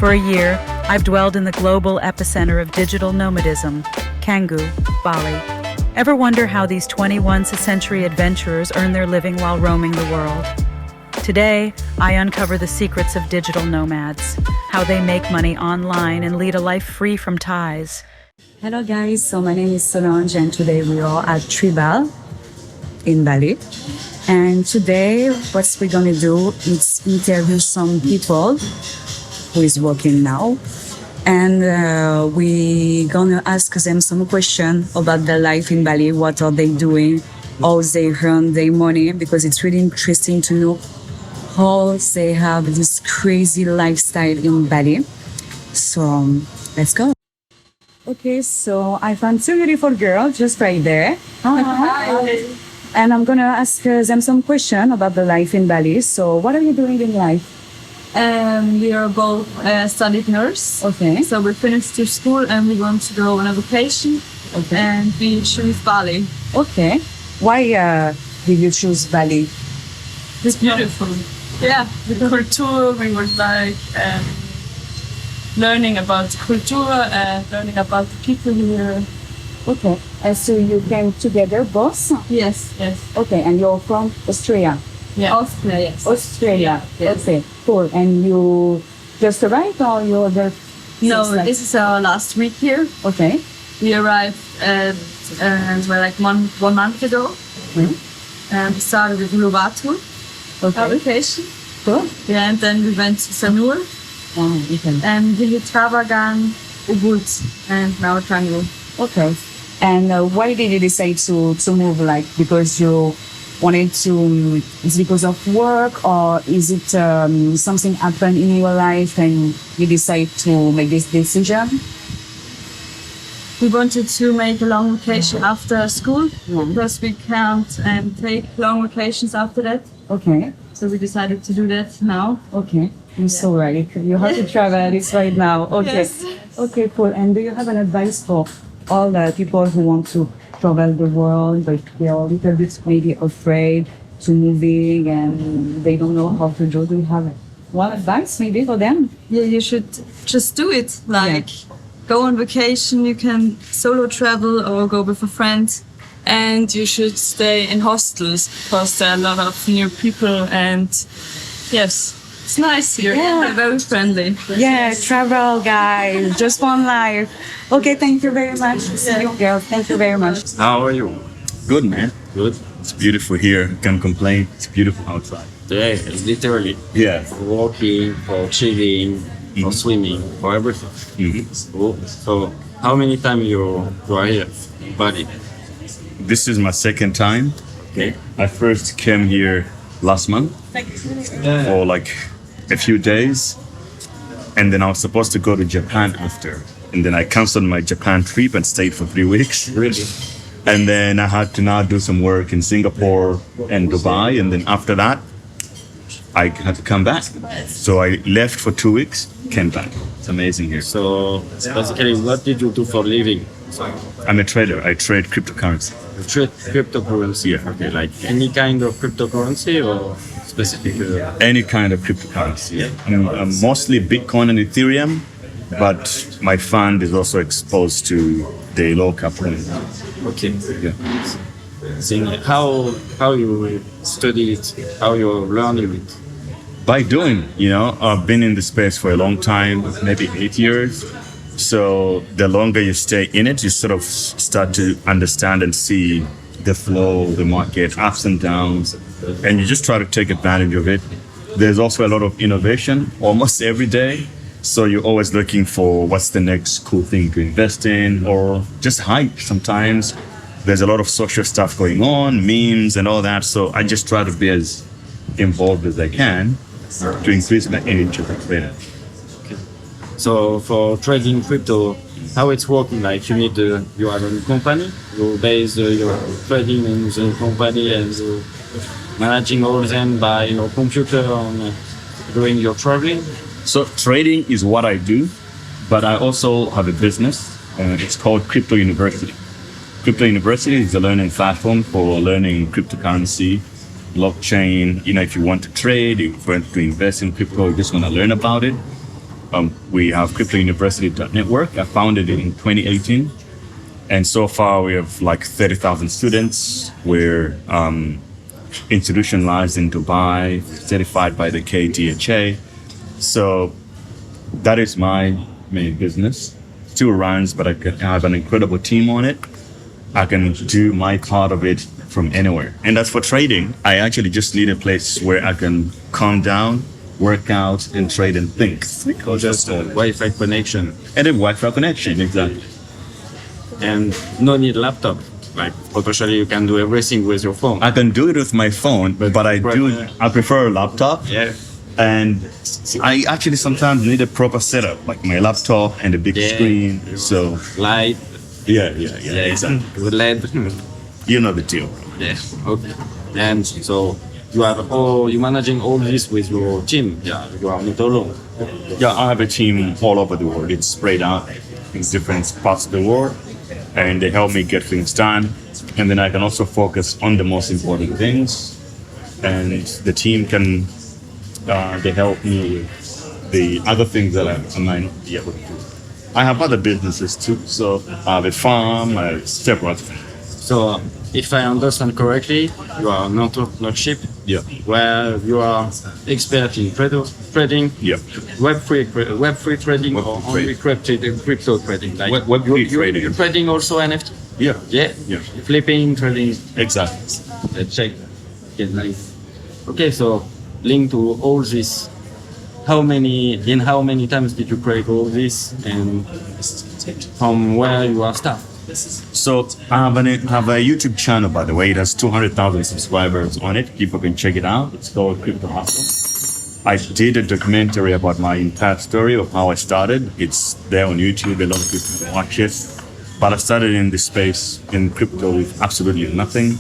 For a year, I've dwelled in the global epicenter of digital nomadism, Canggu, Bali. Ever wonder how these 21st century adventurers earn their living while roaming the world? Today, I uncover the secrets of digital nomads, how they make money online and lead a life free from ties. Hello guys, so my name is Solange and today we are at Tribal in Bali. And today what we're gonna do is interview some people who is working now. And we gonna ask them some questions about their life in Bali, what are they doing, how they earn their money, because it's really interesting to know how they have this crazy lifestyle in Bali. So let's go. Okay, so I found two beautiful girls just right there. Hi. And I'm gonna ask them some questions about the life in Bali. So what are you doing in life? We are both studied nurse. Okay. So we finished your school and we want to go on a vacation. Okay. And we choose Bali. Okay. Why did you choose Bali? It's beautiful. Yeah, the culture, we were like learning about the culture and learning about the people here. Okay. And so you came together both? Yes. Okay, and you're from Australia? Yeah. Austria, yes. Australia. Yes. Okay, cool. And you just arrived or you're there? No, this is our last week here. Okay. We arrived like one month ago. And we started with globetrotter, our vacation. Cool. Yeah, and then we went to Sanur. Okay. And Digitalentrepreneur, Ubud, and now Canggu. Okay. And why did you decide to move? Like because you wanted to? Is it because of work, or is it something happened in your life and you decide to make this decision? We wanted to make a long vacation after school because we can't take long vacations after that. Okay. So we decided to do that now. Okay. I'm so right. You have to travel this right now. Okay. Yes. Okay, cool. And do you have an advice for all the people who want to travel the world, but they are a little bit maybe afraid to moving and they don't know how to do? Do you have one advice maybe for them? Yeah, you should just do it. Like, go on vacation. You can solo travel or go with a friend. And you should stay in hostels because there are a lot of new people and yes, it's nice here. Yeah. They're very friendly. Yeah, travel guys, just one life. Okay, thank you very much. See you girls. Thank you very much. How are you? Good, man. Good. It's beautiful here. Can't complain. It's beautiful outside. Today is literally Yeah. for walking, for chilling, for swimming, for everything. So how many times you are here in Bali? This is my second time. Okay. I first came here last month for like a few days. And then I was supposed to go to Japan after. And then I canceled my Japan trip and stayed for 3 weeks. Really? And then I had to now do some work in Singapore and Dubai. And then after that, I had to come back. So I left for 2 weeks, came back. It's amazing here. So basically, what did you do for living? I'm a trader. I trade cryptocurrency. You trade cryptocurrency. Yeah. Okay, like any kind of cryptocurrency or specific? Any kind of cryptocurrency. I'm mostly Bitcoin and Ethereum, but my fund is also exposed to the local currency. Okay. Yeah. Saying how you study it, how you learn it. By doing, I've been in the space for a long time, maybe 8 years. So the longer you stay in it, you sort of start to understand and see the flow, the market, ups and downs, and you just try to take advantage of it. There's also a lot of innovation almost every day. So you're always looking for what's the next cool thing to invest in or just hype sometimes. There's a lot of social stuff going on, memes and all that. So I just try to be as involved as I can to increase my age as a trader. So for trading crypto, how it's working? Like you have a company, you base your trading in the company and managing all of them by your computer on doing your traveling. So trading is what I do, but I also have a business. It's called Crypto University. Crypto University is a learning platform for learning cryptocurrency, blockchain. If you want to trade, if you want to invest in crypto, you just want to learn about it. We have cryptouniversity.network. I founded it in 2018. And so far we have like 30,000 students. We're institutionalized in Dubai, certified by the KDHA. So that is my main business. Still runs, but I have an incredible team on it. I can do my part of it from anywhere. And as for trading, I actually just need a place where I can calm down, work out, and trade and think. Just a Wi-Fi connection. And a Wi-Fi connection, exactly. And no need laptop. Like potentially you can do everything with your phone. I can do it with my phone, but I prefer a laptop. Yeah. And I actually sometimes need a proper setup, like my laptop and a big screen. So light. Yeah, exactly. With LED. You know the deal. Yeah. Okay. And so you're managing all this with your team. Yeah. You are not alone. Yeah, I have a team all over the world. It's spread out in different parts of the world, and they help me get things done. And then I can also focus on the most important things. And the team can, they help me with the other things that I might not be able to do. I have other businesses too. So I have a farm, I have several things. So if I understand correctly, you are an entrepreneurship. Yeah. Where you are expert in trading. Yeah. Web3 trading or only crypto trading. Like Web3 trading. You're trading also NFT. Yeah. Yeah. Flipping trading. Exactly. Let's check. Okay, nice. Okay, so link to all this. How many times did you create all this, and from where you are start? So I have a YouTube channel, by the way. It has 200,000 subscribers on it. People can check it out. It's called Crypto Hustle. I did a documentary about my entire story of how I started. It's there on YouTube. A lot of people can watch it. But I started in this space in crypto with absolutely nothing.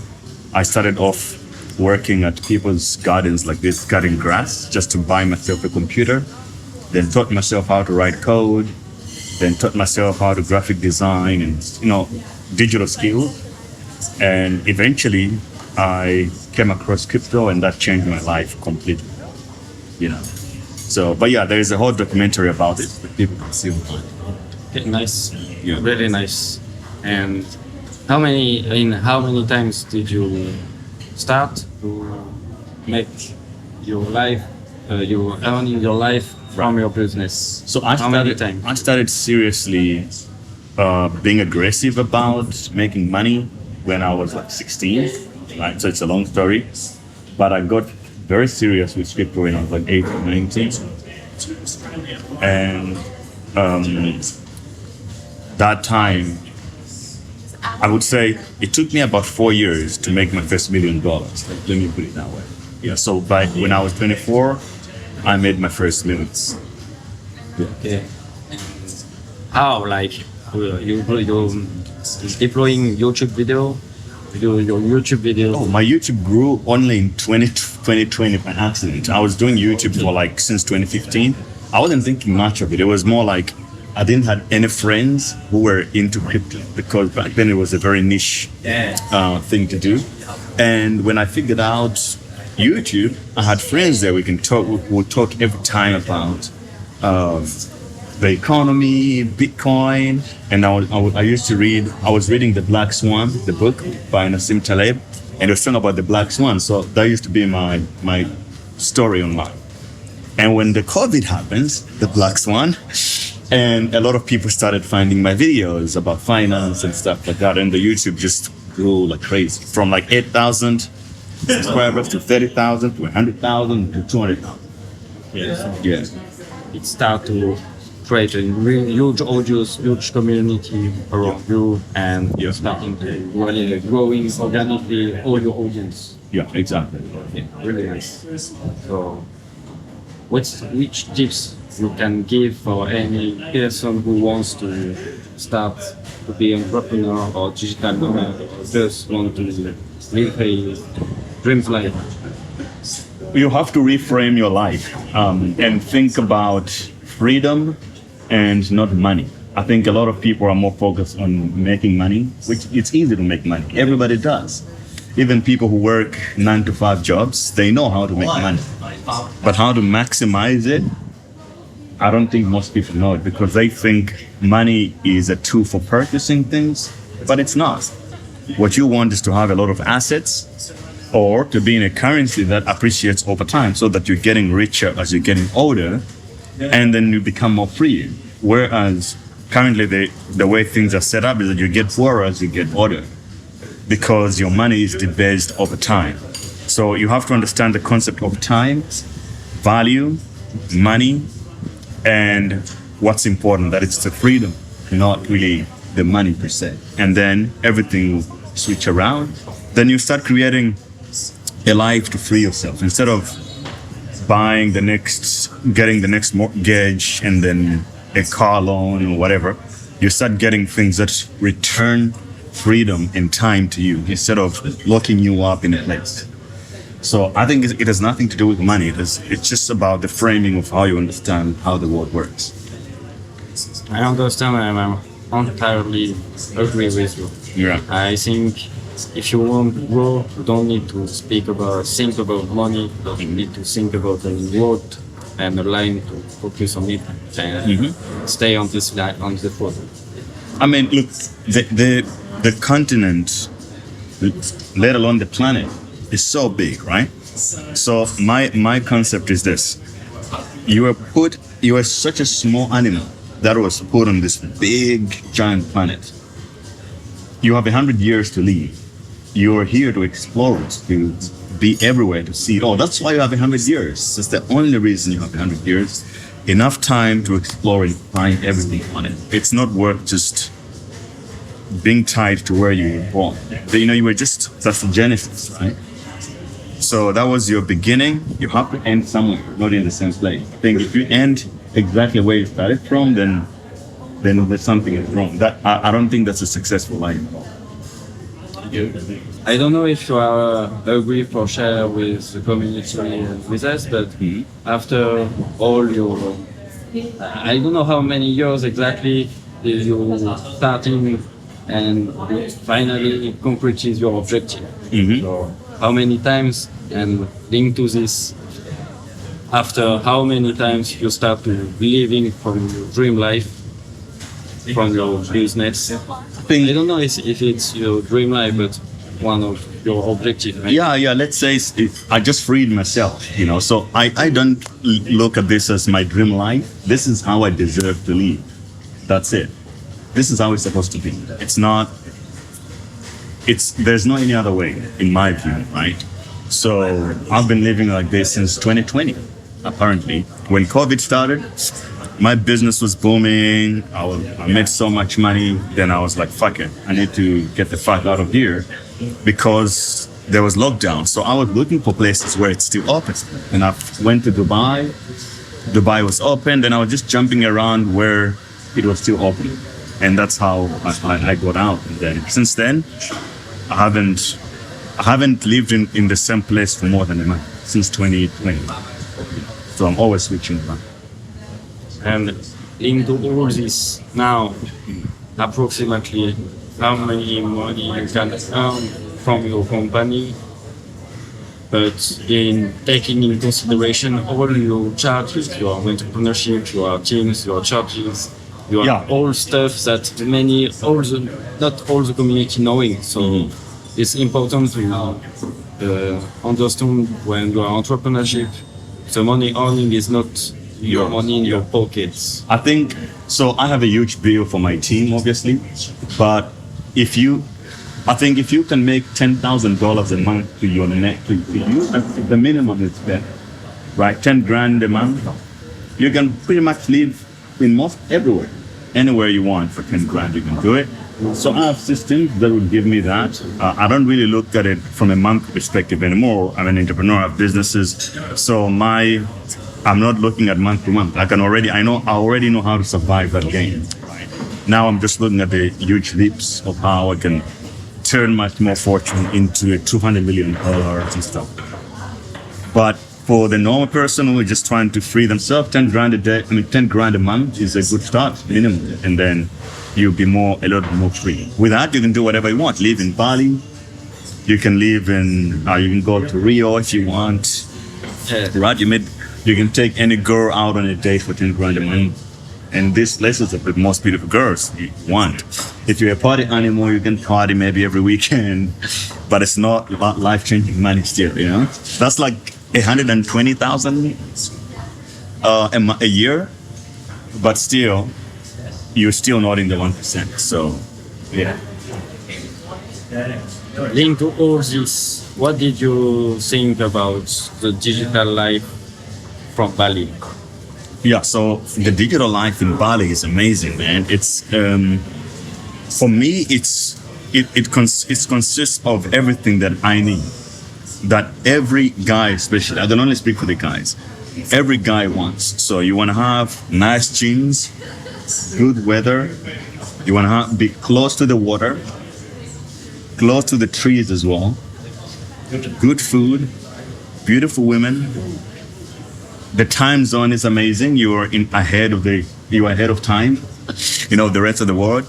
I started off working at people's gardens like this, cutting grass, just to buy myself a computer. Then taught myself how to write code. Then taught myself how to graphic design and, digital skills. And eventually I came across crypto, and that changed my life completely, So, but yeah, there is a whole documentary about it that people can see online. Okay, nice. Yeah. Really nice. And how many times did you start to make your life, you earning your life from your business? So I started seriously being aggressive about making money when I was like 16, right? So it's a long story, but I got very serious with crypto when I was like 18 or 19. And that time, I would say it took me about 4 years to make my first $1 million. Let me put it that way. Yeah. So when I was 24, I made my first millions. Yeah. Okay. How you deploying YouTube video? Your YouTube video? Oh, my YouTube grew only in 2020 by accident. I was doing YouTube for since 2015. I wasn't thinking much of it. It was more like I didn't have any friends who were into crypto, because back then it was a very niche thing to do. And when I figured out YouTube, I had friends there. We would talk every time about the economy, Bitcoin, and I was reading The Black Swan, the book by Nassim Taleb, and it was talking about the Black Swan. So that used to be my story online. And when the COVID happens, the Black Swan, and a lot of people started finding my videos about finance and stuff like that, and the YouTube just grew like crazy, from 8,000 subscribers to 30,000 to 100,000 to 200,000. Yeah. It started to create a really huge audience, huge community around you, and you're starting to really growing organically all your audience. Yeah, exactly. Yeah, really nice. So, which tips you can give for any person who wants to start to be an entrepreneur or digital nomad, or just want to live a dream life? You have to reframe your life and think about freedom and not money. I think a lot of people are more focused on making money, which it's easy to make money. Everybody does. Even people who work 9-to-5 jobs, they know how to make money. But how to maximize it, I don't think most people know it because they think money is a tool for purchasing things, but it's not. What you want is to have a lot of assets or to be in a currency that appreciates over time so that you're getting richer as you're getting older and then you become more free. Whereas currently the way things are set up is that you get poorer as you get older because your money is debased over time. So you have to understand the concept of time, value, money, and what's important, that it's the freedom, not really the money per se. And then everything will switch around. Then you start creating a life to free yourself. Instead of getting the next mortgage and then a car loan or whatever, you start getting things that return freedom and time to you instead of locking you up in a place. So I think it has nothing to do with money. It's just about the framing of how you understand how the world works. I understand and I'm entirely agree with you. Yeah. I think if you want to grow, you don't need to think about money, you need to think about the road and the line to focus on it and stay on this line, on the road. I mean, look, the continent, let alone the planet, is so big, right? So my concept is this: you are such a small animal that was put on this big giant planet. You have 100 years to live. You are here to explore it, to be everywhere, to see it all. That's why you have 100 years. That's the only reason you have 100 years. Enough time to explore and find everything on it. It's not worth just being tied to where you were born. That's the genesis, right? So that was your beginning. You have to end somewhere, not in the same place. I think if you end exactly where you started from, then there's something is wrong. I don't think that's a successful life. I don't know if you are agree for share with the community with us, but after all your, I don't know how many years exactly you starting and finally concretize your objective. So how many times, and link to this, after how many times you start to living from your dream life, from your business. I don't know if it's your dream life, but one of your objectives. Right? Yeah. Let's say I just freed myself, So I don't look at this as my dream life. This is how I deserve to live. That's it. This is how it's supposed to be. There's no any other way, in my view, right? So I've been living like this since 2020, apparently. When COVID started, my business was booming. I made so much money. Then I was like, fuck it. I need to get the fuck out of here because there was lockdown. So I was looking for places where it's still open. And I went to Dubai. Dubai was open. Then I was just jumping around where it was still open. And that's how I got out. And then since then, I haven't lived in the same place for more than a month, since 2020. So I'm always switching around. And into all this now, approximately how many money you can earn from your company, but in taking in consideration all your charges, your entrepreneurship, your teams, your charges, all stuff that not all the community knowing. So it's important to understand when you are entrepreneurship, the money earning is not your money in your pockets. I think so. I have a huge bill for my team, obviously, but if you can make $10,000 a month to your net to you, the minimum is better, right? 10 grand a month, you can pretty much live in most everywhere, anywhere you want for 10 grand. You can do it. So I have systems that would give me that. I don't really look at it from a month perspective anymore. I'm an entrepreneur, I have businesses, so I'm not looking at month to month. I already know how to survive that game. Right? Now I'm just looking at the huge leaps of how I can turn my small fortune into a $200 million and stuff. But for the normal person who is just trying to free themselves, 10 grand a month is a good start, minimum. And then you'll be a lot more free. With that, you can do whatever you want. Live in Bali. You can live you can go to Rio if you want. Right? You can take any girl out on a date for 10 grand a month. And these places are the most beautiful girls you want. If you're a party animal, you can party maybe every weekend, but it's not life-changing money still, you know? That's like 120,000 a year, but still, you're still not in the 1%. So, yeah. Linked to all this, what did you think about the digital life from Bali? Yeah, so the digital life in Bali is amazing, man. It's for me, it consists of everything that I need. That every guy, especially, I don't only speak for the guys, every guy wants. So you want to have nice jeans, good weather. You want to be close to the water, close to the trees as well. Good food, beautiful women. The time zone is amazing. You are ahead of time, you know, the rest of the world.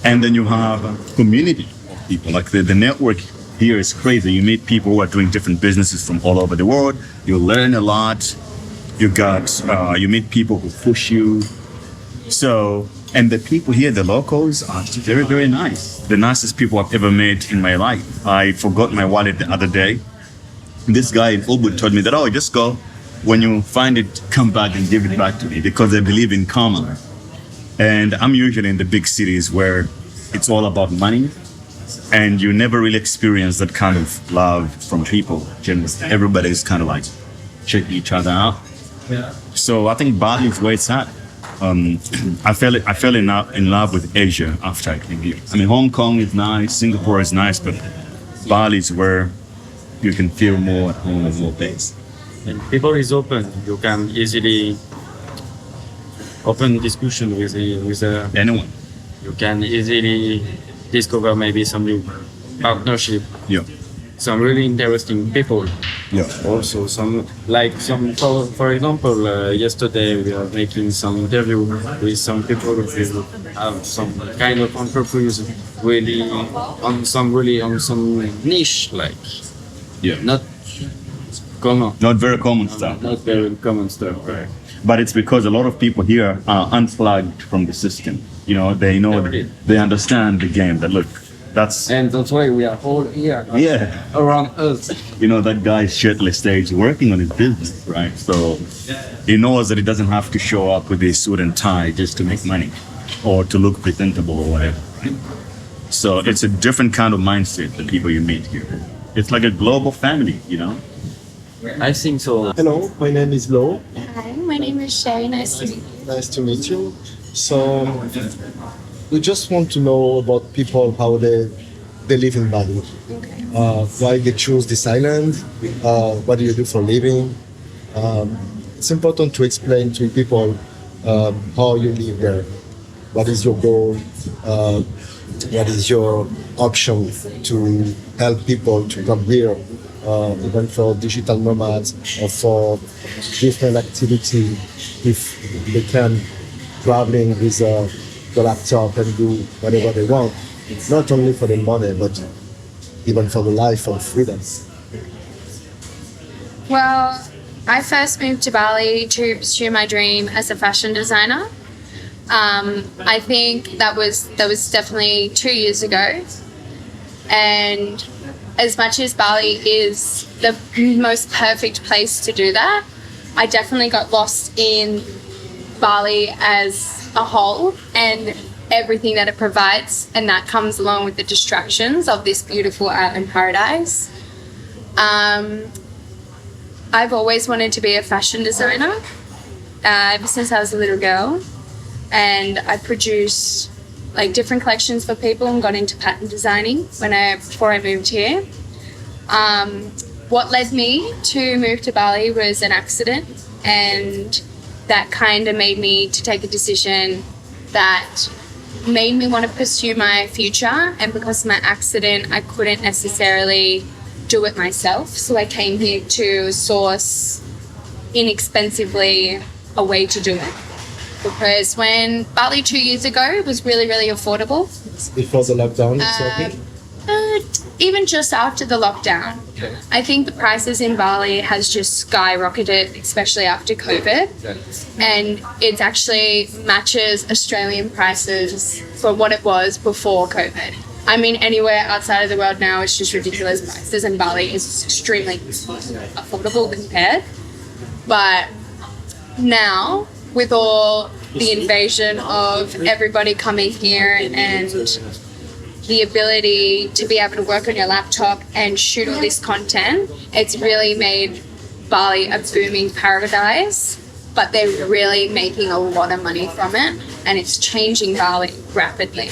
And then you have a community of people. Like the network here is crazy. You meet people who are doing different businesses from all over the world. You learn a lot. You meet people who push you. So, and the people here, the locals, are very, very nice. The nicest people I've ever met in my life. I forgot my wallet the other day. This guy in Ubud told me that, oh, just go. When you find it, come back and give it back to me, because they believe in karma. And I'm usually in the big cities where it's all about money, and you never really experience that kind of love from people. Generally, everybody's kind of like checking each other out. So I think Bali is where it's at. I fell in love with Asia after I came here. I mean, Hong Kong is nice, Singapore is nice, but Bali is where you can feel more at home and more base. And people is open. You can easily open discussion with Anyone. You can easily discover maybe some new partnership. Yeah. Some really interesting people. Yeah. Also for example, yesterday we are making some interview with some people who have some kind of entrepreneurs really on some niche, like not common. Not very common stuff. Not very common stuff, right? But it's because a lot of people here are unplugged from the system. You know, they understand the game. That look, and that's why we are all here. Yeah. Around us. You know, that guy's shirtless stage working on his business, right? So he knows that he doesn't have to show up with a suit and tie just to make money or to look presentable or whatever. Right? So it's a different kind of mindset, the people you meet here. It's like a global family, you know? I think so. Hello, my name is Lo. Hi, my name is Shay. Nice to meet you. Nice to meet you. So, we just want to know about people, how they live in Bali. Okay. Why they choose this island. What do you do for a living? It's important to explain to people how you live there. What is your goal? What is your option to help people to come here? Even for digital nomads or for different activity, if they can traveling with the laptop and do whatever they want, not only for the money, but even for the life of freedom. Well, I first moved to Bali to pursue my dream as a fashion designer. I think that was definitely 2 years ago. And as much as Bali is the most perfect place to do that, I definitely got lost in Bali as a whole and everything that it provides, and that comes along with the distractions of this beautiful island paradise. I've always wanted to be a fashion designer ever since I was a little girl, and I produced like different collections for people and got into pattern designing before I moved here. What led me to move to Bali was an accident, and that kind of made me to take a decision that made me want to pursue my future. And because of my accident, I couldn't necessarily do it myself, so I came here to source inexpensively a way to do it. Because when Bali 2 years ago was really, really affordable. Before the lockdown, it's okay? even just after the lockdown. I think the prices in Bali has just skyrocketed, especially after COVID, and it actually matches Australian prices for what it was before COVID. I mean, anywhere outside of the world now, it's just ridiculous prices, and Bali is extremely affordable compared. But now, with all the invasion of everybody coming here and the ability to be able to work on your laptop and shoot all this content, it's really made Bali a booming paradise, but they're really making a lot of money from it, and it's changing Bali rapidly.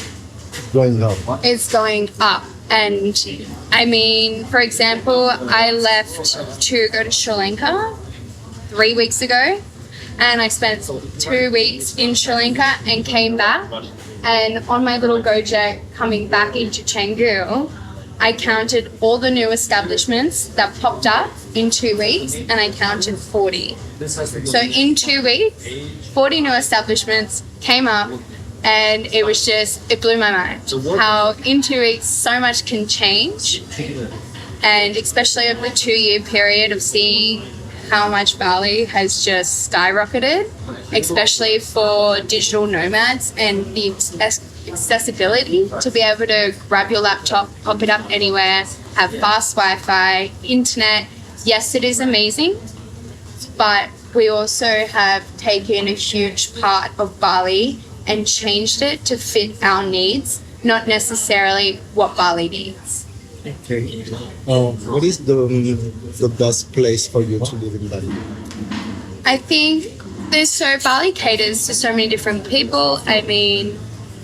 Going up. It's going up. And I mean, for example, I left to go to Sri Lanka 3 weeks ago, and I spent 2 weeks in Sri Lanka and came back. And on my little Gojek coming back into Canggu, I counted all the new establishments that popped up in 2 weeks, and I counted 40. So in 2 weeks, 40 new establishments came up, and it was just, it blew my mind how in 2 weeks so much can change. And especially over the 2-year period of seeing how much Bali has just skyrocketed, especially for digital nomads, and the accessibility to be able to grab your laptop, pop it up anywhere, have fast Wi-Fi, internet. Yes, it is amazing, but we also have taken a huge part of Bali and changed it to fit our needs, not necessarily what Bali needs. Okay. What is the best place for you to live in Bali? I think Bali caters to so many different people. I mean,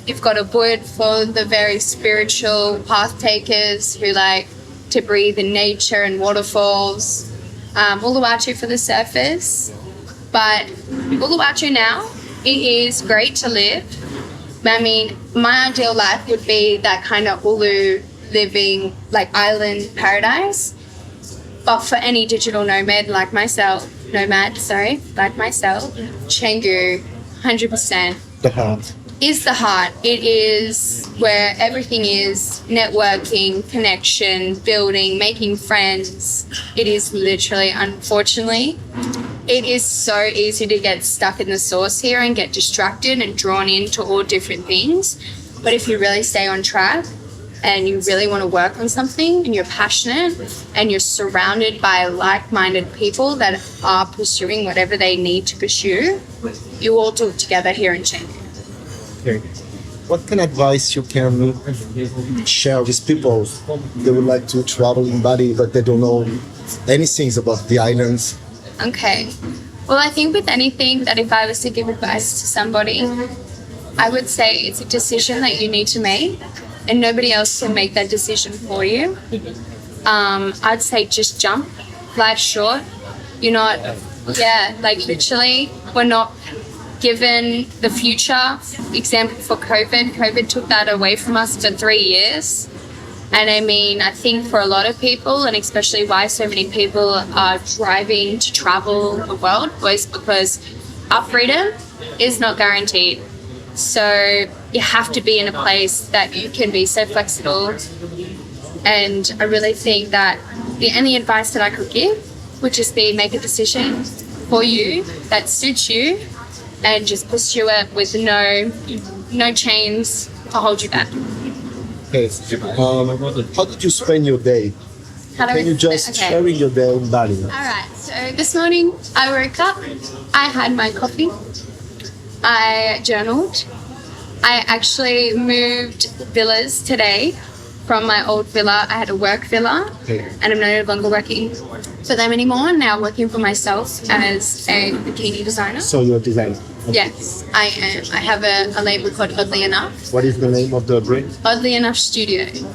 you've got a wood for the very spiritual path takers who like to breathe in nature and waterfalls. Uluwatu for the surfers. But Uluwatu now, it is great to live. I mean, my ideal life would be that kind of Ulu living like island paradise. But for any digital nomad like myself, Canggu, 100%. The heart. Is the heart. It is where everything is: networking, connection, building, making friends. It is literally, unfortunately, it is so easy to get stuck in the sauce here and get distracted and drawn into all different things. But if you really stay on track and you really want to work on something and you're passionate and you're surrounded by like-minded people that are pursuing whatever they need to pursue, you all do it together here in Canggu. Okay. What kind of advice you can share with people they would like to travel in Bali but they don't know anything about the islands? Okay. Well, I think with anything that if I was to give advice to somebody, I would say it's a decision that you need to make and nobody else can make that decision for you. I'd say just jump. Life's short. You're not, literally, we're not given the future. Example for COVID. COVID took that away from us for 3 years. And I mean, I think for a lot of people, and especially why so many people are driving to travel the world, was because our freedom is not guaranteed. So you have to be in a place that you can be so flexible. And I really think that the only advice that I could give would just be make a decision for you that suits you and just pursue it with no chains to hold you back. Okay. How did you spend your day? Can you just share your day in Bali? All right. So this morning I woke up. I had my coffee. I journaled. I actually moved villas today from my old villa. I had a work villa, and I'm no longer working for them anymore. I'm now working for myself as a bikini designer. So you're a designer? Okay. Yes, I am. I have a label called Oddly Enough. What is the name of the brand? Oddly.enought.studio.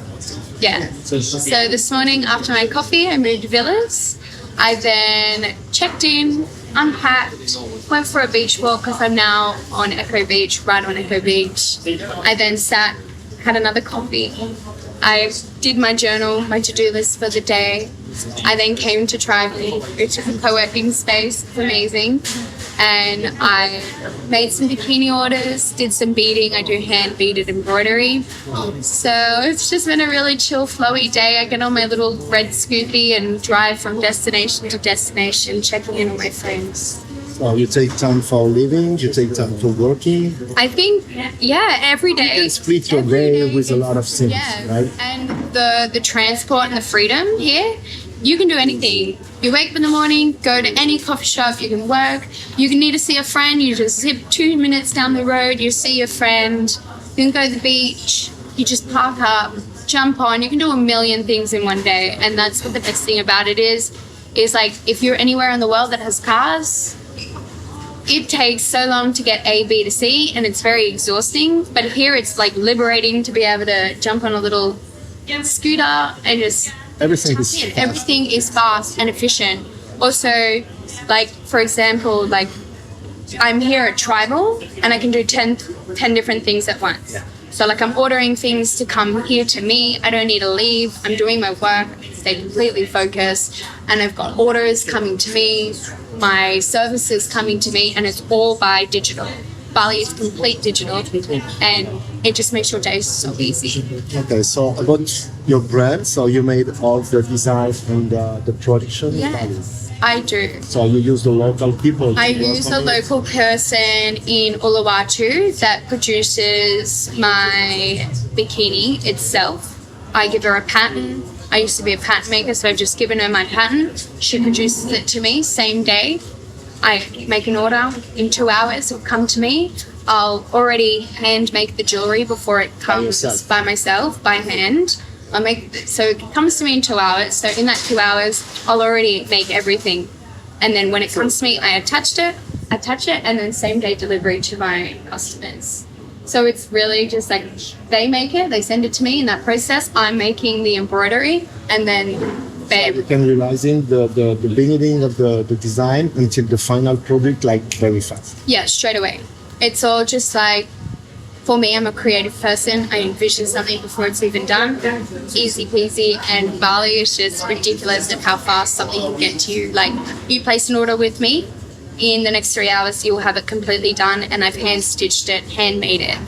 Yeah. So this morning after my coffee, I moved villas. I then checked in, unpacked, went for a beach walk because I'm now on Echo Beach, right on Echo Beach. I then sat, had another coffee. I did my journal, my to-do list for the day. I then came to Tribal, which is a co-working space. It's amazing. and I made some bikini orders, did some beading. I do hand beaded embroidery. So it's just been a really chill, flowy day. I get on my little red Scoopy and drive from destination to destination, checking in on my friends. So you take time for living, you take time for working. I think, yeah, every day. You can split your every day day with a lot of things, Yeah, right? and the transport and the freedom here, you can do anything. You wake up in the morning, go to any coffee shop, you can work. You can need to see a friend, you just zip 2 minutes down the road, you see your friend. You can go to the beach, you just park up, jump on. You can do a million things in one day, and that's what the best thing about it is like if you're anywhere in the world that has cars, it takes so long to get A, B to C, and it's very exhausting. But here it's like liberating to be able to jump on a little scooter and just Everything is fast. everything is fast and efficient. Also, like for example, like I'm here at Tribal and I can do 10 different things at once. So like I'm ordering things to come here to me. I don't need to leave. I'm doing my work, stay completely focused, and I've got orders coming to me, my services coming to me, and it's all by digital. Bali is complete digital, and it just makes your day so easy. Okay, so about your brand, so you made all the design and the production. Yes, I do. So you use the local people. to I work use on a it? local person in Uluwatu that produces my bikini itself. I give her a pattern. I used to be a pattern maker, so I've just given her my pattern. She produces it to me same day. I make an order in 2 hours. It'll come to me. I'll already hand make the jewelry before it comes yourself? by myself, by hand. So it comes to me in 2 hours. So in that 2 hours, I'll already make everything. And then when it comes to me, I attach it, and then same day delivery to my customers. So it's really just like they make it, they send it to me. In that process, I'm making the embroidery, and then You can realizing the beginning of the design until the final product like very fast. yeah, straight away. It's all just like, for me, I'm a creative person. I envision something before it's even done. Easy peasy. And Bali is just ridiculous at how fast something can get to you. Like, you place an order with me, in the next 3 hours, you'll have it completely done, and I've hand stitched it, handmade it.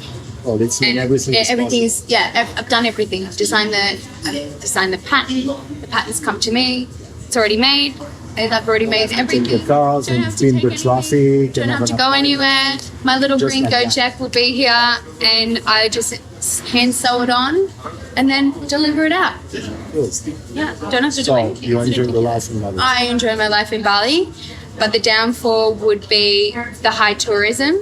Oh, that's And everything. everything is, yeah, I've done everything. I've designed the pattern. The pattern's come to me. It's already made. And I've already made everything. the cars Don't and have to between take the anything. traffic. Don't and have to everything. go anywhere. My little Just green like go that. jack will be here, and I just hand sew it on, and then deliver it out. Good. Yeah, don't have to do So anything. you It's enjoy the ridiculous. life in Bali. I enjoy my life in Bali, but the downfall would be the high tourism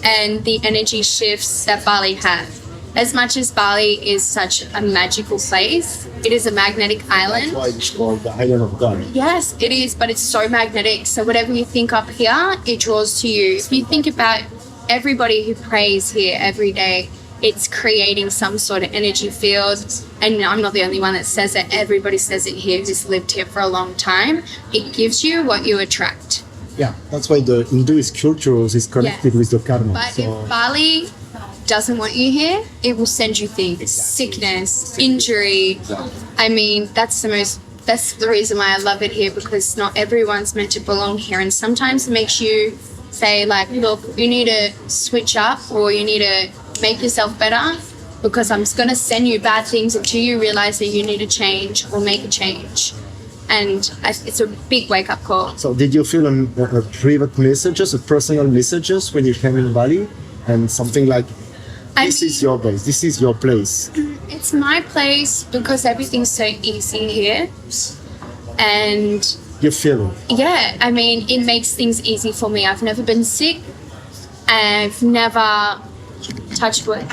and the energy shifts that Bali has. As much as Bali is such a magical place, it is a magnetic island. Why it's called the Island of God. Yes, it is, but it's so magnetic. So whatever you think up here, it draws to you. If you think about everybody who prays here every day, it's creating some sort of energy field. And I'm not the only one that says it. Everybody says it here who's lived here for a long time. It gives you what you attract. Yeah, that's why the Hinduist culture is connected with the karma. But So if Bali doesn't want you here, it will send you things, sickness, injury. I mean, that's the reason why I love it here, because not everyone's meant to belong here. And sometimes it makes you say like, look, you need to switch up, or you need to make yourself better, because I'm going to send you bad things until you realize that you need to change or make a change. And it's a big wake-up call. So did you feel a private messages, a personal messages when you came in Bali, and something like, this is your base, this is your place? It's my place because everything's so easy here. And You feel it. yeah, I mean, it makes things easy for me. I've never been sick. I've never, touched wood,